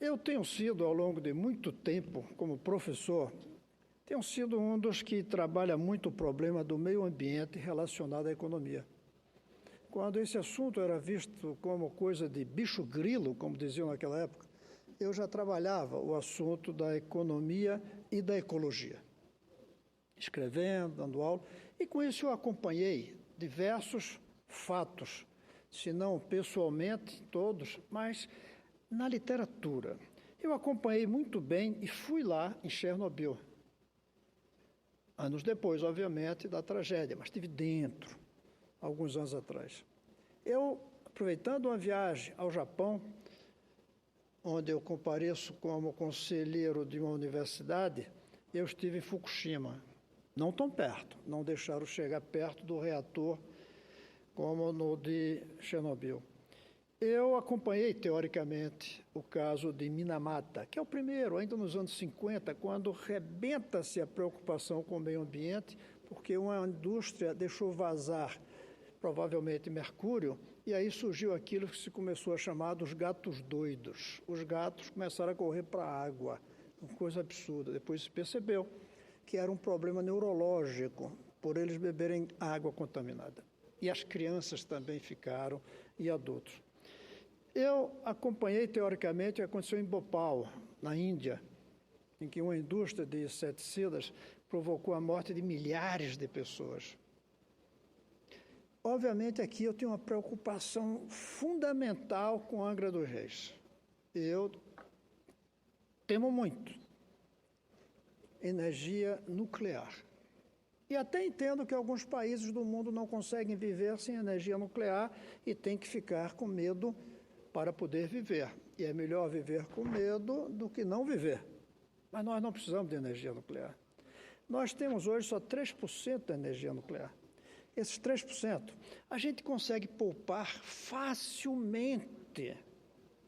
Eu tenho sido, ao longo de muito tempo, como professor, tenho sido um dos que trabalha muito o problema do meio ambiente relacionado à economia. Quando esse assunto era visto como coisa de bicho-grilo, como diziam naquela época, eu já trabalhava o assunto da economia e da ecologia, escrevendo, dando aula, e com isso eu acompanhei diversos fatos, se não pessoalmente todos, mas na literatura. Eu acompanhei muito bem e fui lá em Chernobyl, anos depois, obviamente, da tragédia, mas estive dentro, alguns anos atrás. Eu, aproveitando uma viagem ao Japão, onde eu compareço como conselheiro de uma universidade, eu estive em Fukushima, não tão perto, não deixaram chegar perto do reator como no de Chernobyl. Eu acompanhei, teoricamente, o caso de Minamata, que é o primeiro, ainda nos anos 50, quando rebenta-se a preocupação com o meio ambiente, porque uma indústria deixou vazar, provavelmente, mercúrio, e aí surgiu aquilo que se começou a chamar dos gatos doidos. Os gatos começaram a correr para a água, uma coisa absurda. Depois se percebeu que era um problema neurológico, por eles beberem água contaminada. E as crianças também ficaram, e adultos. Eu acompanhei, teoricamente, o que aconteceu em Bhopal, na Índia, em que uma indústria de inseticidas provocou a morte de milhares de pessoas. Obviamente, aqui eu tenho uma preocupação fundamental com Angra dos Reis. Eu temo muito energia nuclear. E até entendo que alguns países do mundo não conseguem viver sem energia nuclear e têm que ficar com medo para poder viver. E é melhor viver com medo do que não viver. Mas nós não precisamos de energia nuclear. Nós temos hoje só 3% da energia nuclear. Esses 3%, a gente consegue poupar facilmente.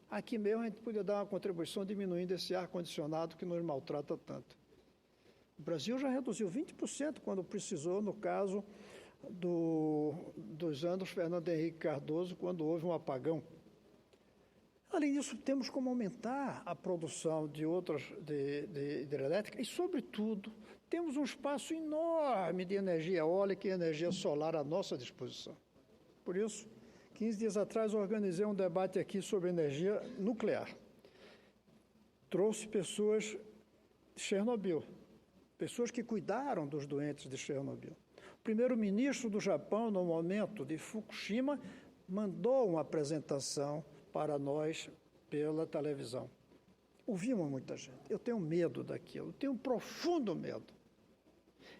Aqui mesmo a gente podia dar uma contribuição diminuindo esse ar-condicionado que nos maltrata tanto. O Brasil já reduziu 20% quando precisou, no caso dos anos Fernando Henrique Cardoso, quando houve um apagão. Além disso, temos como aumentar a produção de hidrelétrica e, sobretudo, temos um espaço enorme de energia eólica e energia solar à nossa disposição. Por isso, 15 dias atrás, organizei um debate aqui sobre energia nuclear. Trouxe pessoas de Chernobyl, pessoas que cuidaram dos doentes de Chernobyl. O primeiro-ministro do Japão, no momento de Fukushima, mandou uma apresentação para nós pela televisão. Ouvimos muita gente. Eu tenho medo daquilo, tenho um profundo medo.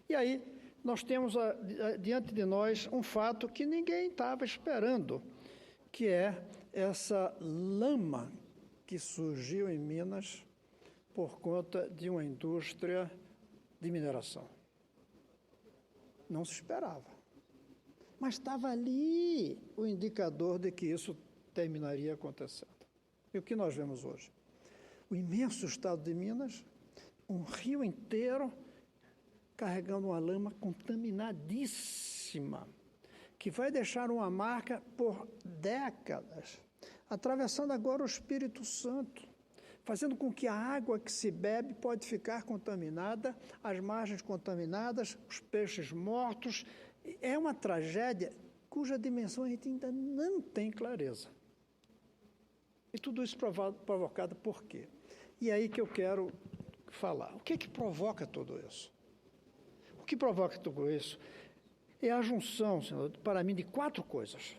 E aí, nós temos diante de nós um fato que ninguém estava esperando, que é essa lama que surgiu em Minas por conta de uma indústria de mineração. Não se esperava. Mas estava ali o indicador de que isso terminaria acontecendo. E o que nós vemos hoje? O imenso estado de Minas, um rio inteiro carregando uma lama contaminadíssima, que vai deixar uma marca por décadas, atravessando agora o Espírito Santo, fazendo com que a água que se bebe pode ficar contaminada, as margens contaminadas, os peixes mortos. É uma tragédia cuja dimensão a gente ainda não tem clareza. E tudo isso provocado por quê? E aí que eu quero falar. O que é que provoca tudo isso? O que provoca tudo isso é a junção, senhor, para mim, de 4 coisas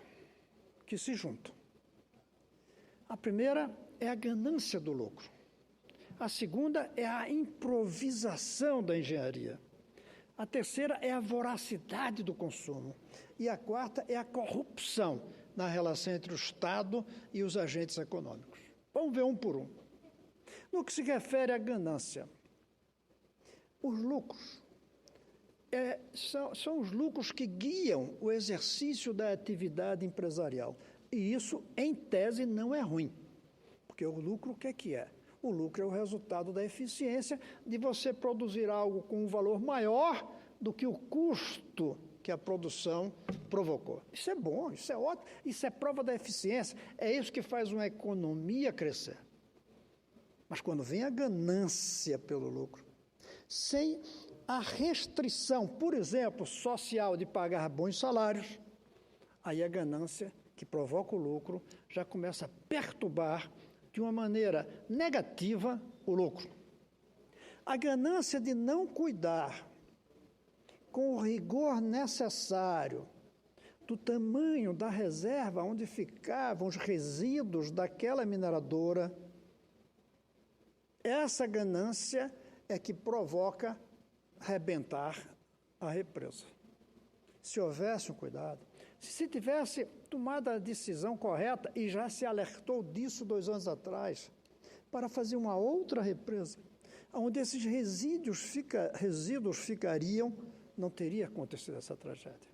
que se juntam. A primeira é a ganância do lucro. A segunda é a improvisação da engenharia. A terceira é a voracidade do consumo. E a quarta é a corrupção na relação entre o Estado e os agentes econômicos. Vamos ver um por um. No que se refere à ganância, os lucros são os lucros que guiam o exercício da atividade empresarial. E isso, em tese, não é ruim. Porque o lucro, o que é que é? O lucro é o resultado da eficiência de você produzir algo com um valor maior do que o custo que a produção provocou. Isso é bom, isso é ótimo, isso é prova da eficiência, é isso que faz uma economia crescer. Mas quando vem a ganância pelo lucro, sem a restrição, por exemplo, social de pagar bons salários, aí a ganância que provoca o lucro já começa a perturbar de uma maneira negativa o lucro. A ganância de não cuidar com o rigor necessário do tamanho da reserva onde ficavam os resíduos daquela mineradora, essa ganância é que provoca arrebentar a represa. Se houvesse um cuidado, se se tivesse tomado a decisão correta, e já se alertou disso 2 anos atrás, para fazer uma outra represa, onde esses resíduos ficariam, não teria acontecido essa tragédia.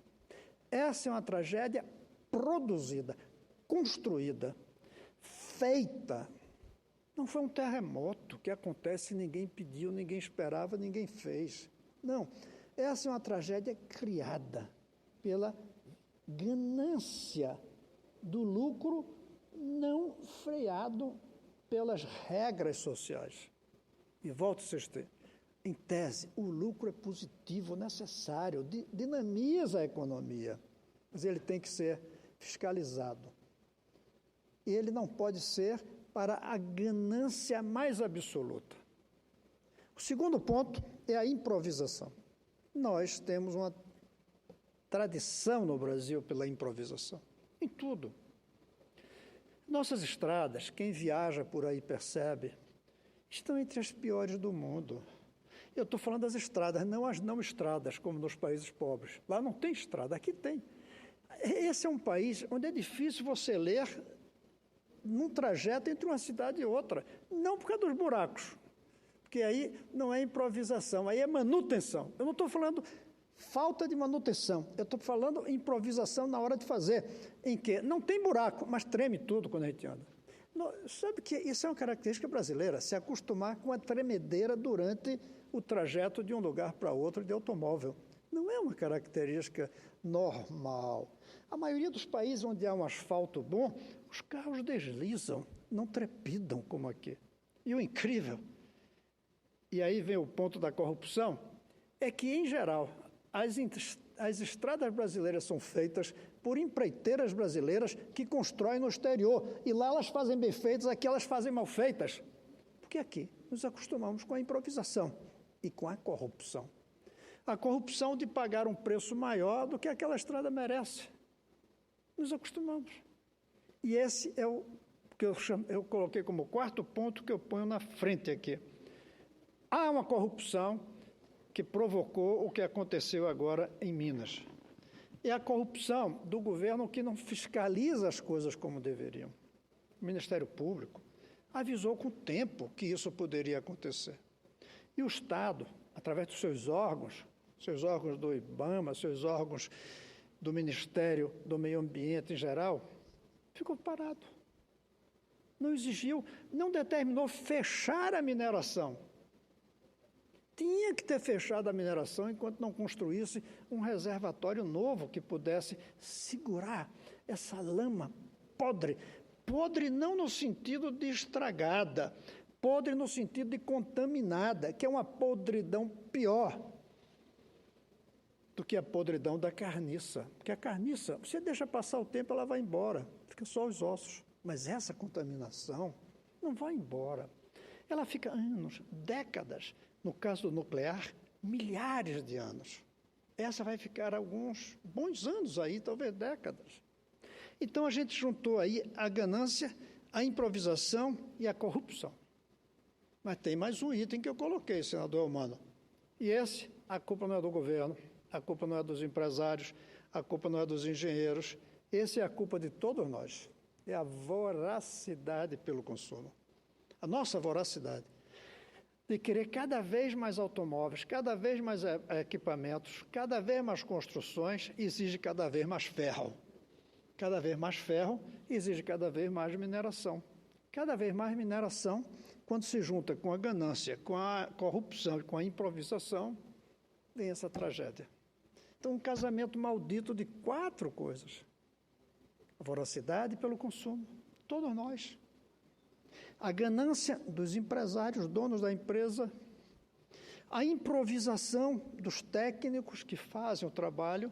Essa é uma tragédia produzida, construída, feita. Não foi um terremoto que acontece e ninguém pediu, ninguém esperava, ninguém fez. Não, essa é uma tragédia criada pela ganância do lucro não freado pelas regras sociais. E volto a insistir, em tese, o lucro é positivo, necessário, dinamiza a economia, mas ele tem que ser fiscalizado. E ele não pode ser para a ganância mais absoluta. O segundo ponto é a improvisação. Nós temos uma tradição no Brasil pela improvisação, em tudo. Nossas estradas, quem viaja por aí percebe, estão entre as piores do mundo. Eu estou falando das estradas, não as não estradas, como nos países pobres. Lá não tem estrada, aqui tem. Esse é um país onde é difícil você ler num trajeto entre uma cidade e outra. Não por causa dos buracos, porque aí não é improvisação, aí é manutenção. Eu não estou falando falta de manutenção, eu estou falando improvisação na hora de fazer, em que não tem buraco, mas treme tudo quando a gente anda. Sabe que isso é uma característica brasileira, se acostumar com a tremedeira durante o trajeto de um lugar para outro de automóvel. Não é uma característica normal. A maioria dos países onde há um asfalto bom, os carros deslizam, não trepidam como aqui. E o incrível, e aí vem o ponto da corrupção, é que, em geral, as estradas brasileiras são feitas por empreiteiras brasileiras que constroem no exterior. E lá elas fazem bem feitas, aqui elas fazem mal feitas. Porque aqui nos acostumamos com a improvisação e com a corrupção. A corrupção de pagar um preço maior do que aquela estrada merece. Nos acostumamos. E esse é o que eu coloquei como quarto ponto que eu ponho na frente aqui. Há uma corrupção que provocou o que aconteceu agora em Minas. É a corrupção do governo que não fiscaliza as coisas como deveriam. O Ministério Público avisou com o tempo que isso poderia acontecer. E o Estado, através dos seus órgãos do IBAMA, seus órgãos do Ministério do Meio Ambiente em geral, ficou parado. Não exigiu, não determinou fechar a mineração. Tinha que ter fechado a mineração enquanto não construísse um reservatório novo que pudesse segurar essa lama podre. Podre não no sentido de estragada, podre no sentido de contaminada, que é uma podridão pior do que a podridão da carniça. Porque a carniça, você deixa passar o tempo, ela vai embora, fica só os ossos. Mas essa contaminação não vai embora. Ela fica anos, décadas. No caso do nuclear, milhares de anos. Essa vai ficar alguns bons anos aí, talvez décadas. Então, a gente juntou aí a ganância, a improvisação e a corrupção. Mas tem mais um item que eu coloquei, senador Eumano. E esse, a culpa não é do governo, a culpa não é dos empresários, a culpa não é dos engenheiros. Essa é a culpa de todos nós. É a voracidade pelo consumo. A nossa voracidade de querer cada vez mais automóveis, cada vez mais equipamentos, cada vez mais construções, exige cada vez mais ferro. Cada vez mais ferro exige cada vez mais mineração. Cada vez mais mineração, quando se junta com a ganância, com a corrupção e com a improvisação, vem essa tragédia. Então, um casamento maldito de 4 coisas. A voracidade pelo consumo, todos nós. A ganância dos empresários, donos da empresa, a improvisação dos técnicos que fazem o trabalho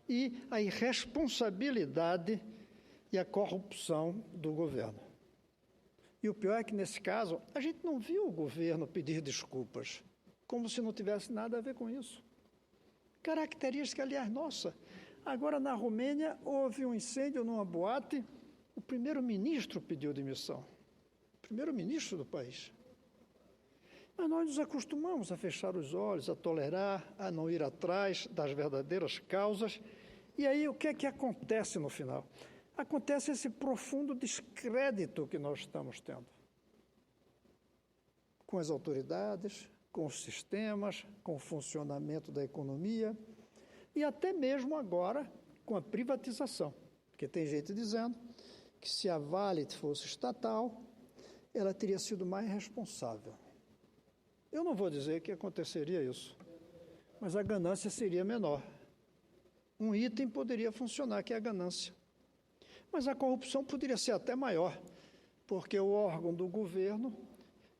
e a irresponsabilidade e a corrupção do governo. E o pior é que, nesse caso, a gente não viu o governo pedir desculpas, como se não tivesse nada a ver com isso. Característica, aliás, nossa. Agora, na Romênia, houve um incêndio numa boate, o primeiro-ministro pediu demissão. O primeiro-ministro do país. Mas nós nos acostumamos a fechar os olhos, a tolerar, a não ir atrás das verdadeiras causas. E aí, o que é que acontece no final? Acontece esse profundo descrédito que nós estamos tendo com as autoridades, com os sistemas, com o funcionamento da economia e até mesmo agora com a privatização. Porque tem gente dizendo que se a Vale fosse estatal, ela teria sido mais responsável. Eu não vou dizer que aconteceria isso, mas a ganância seria menor. Um item poderia funcionar, que é a ganância. Mas a corrupção poderia ser até maior, porque o órgão do governo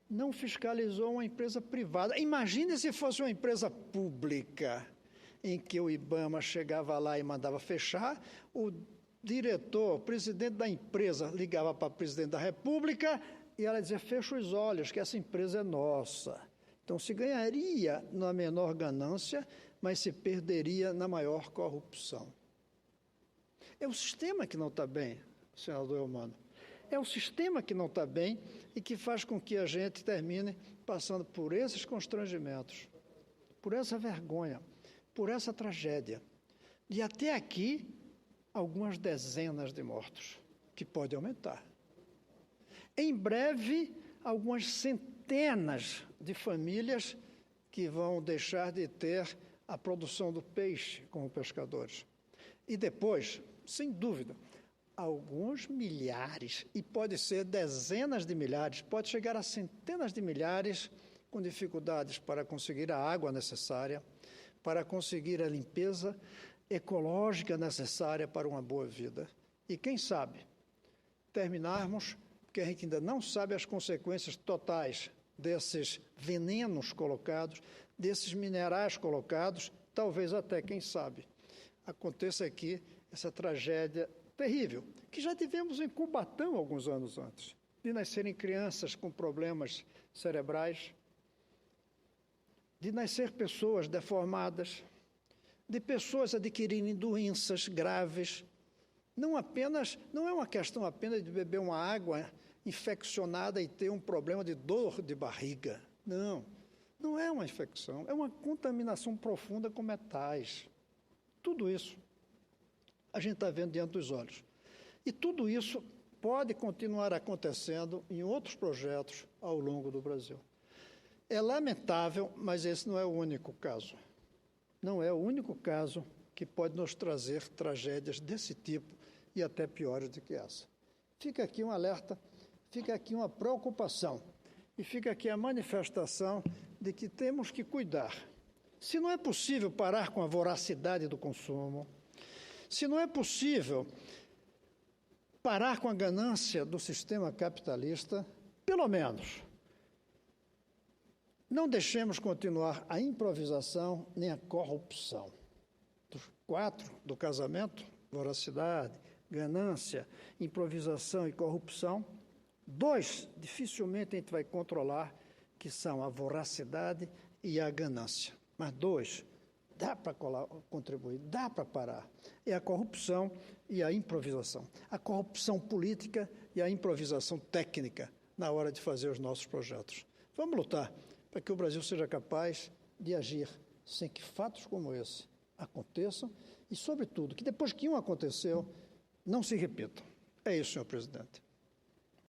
não fiscalizou uma empresa privada. Imagine se fosse uma empresa pública, em que o IBAMA chegava lá e mandava fechar, o diretor, o presidente da empresa ligava para o presidente da República e ela dizia, fecha os olhos, que essa empresa é nossa. Então, se ganharia na menor ganância, mas se perderia na maior corrupção. É o sistema que não está bem, senador Eumano. É o sistema que não está bem e que faz com que a gente termine passando por esses constrangimentos, por essa vergonha, por essa tragédia. E até aqui, algumas dezenas de mortos, que pode aumentar. Em breve, algumas centenas de famílias que vão deixar de ter a produção do peixe como pescadores. E depois, sem dúvida, alguns milhares, e pode ser dezenas de milhares, pode chegar a centenas de milhares com dificuldades para conseguir a água necessária, para conseguir a limpeza ecológica necessária para uma boa vida. E quem sabe, terminarmos, porque a gente ainda não sabe as consequências totais desses venenos colocados, desses minerais colocados, talvez até, quem sabe, aconteça aqui essa tragédia terrível, que já tivemos em Cubatão alguns anos antes, de nascerem crianças com problemas cerebrais, de nascer pessoas deformadas, de pessoas adquirirem doenças graves. Não é uma questão apenas de beber uma água infeccionada e ter um problema de dor de barriga. Não é uma infecção, é uma contaminação profunda com metais. Tudo isso a gente está vendo diante dos olhos. E tudo isso pode continuar acontecendo em outros projetos ao longo do Brasil. É lamentável, mas esse não é o único caso. Não é o único caso que pode nos trazer tragédias desse tipo e até piores do que essa. Fica aqui um alerta, fica aqui uma preocupação e fica aqui a manifestação de que temos que cuidar. Se não é possível parar com a voracidade do consumo, se não é possível parar com a ganância do sistema capitalista, pelo menos não deixemos continuar a improvisação nem a corrupção. Dos 4 do casamento, voracidade, ganância, improvisação e corrupção, 2 dificilmente a gente vai controlar, que são a voracidade e a ganância. Mas 2 dá para contribuir, dá para parar. É a corrupção e a improvisação. A corrupção política e a improvisação técnica na hora de fazer os nossos projetos. Vamos lutar para que o Brasil seja capaz de agir sem que fatos como esse aconteçam e, sobretudo, que depois que um aconteceu, não se repitam. É isso, senhor presidente.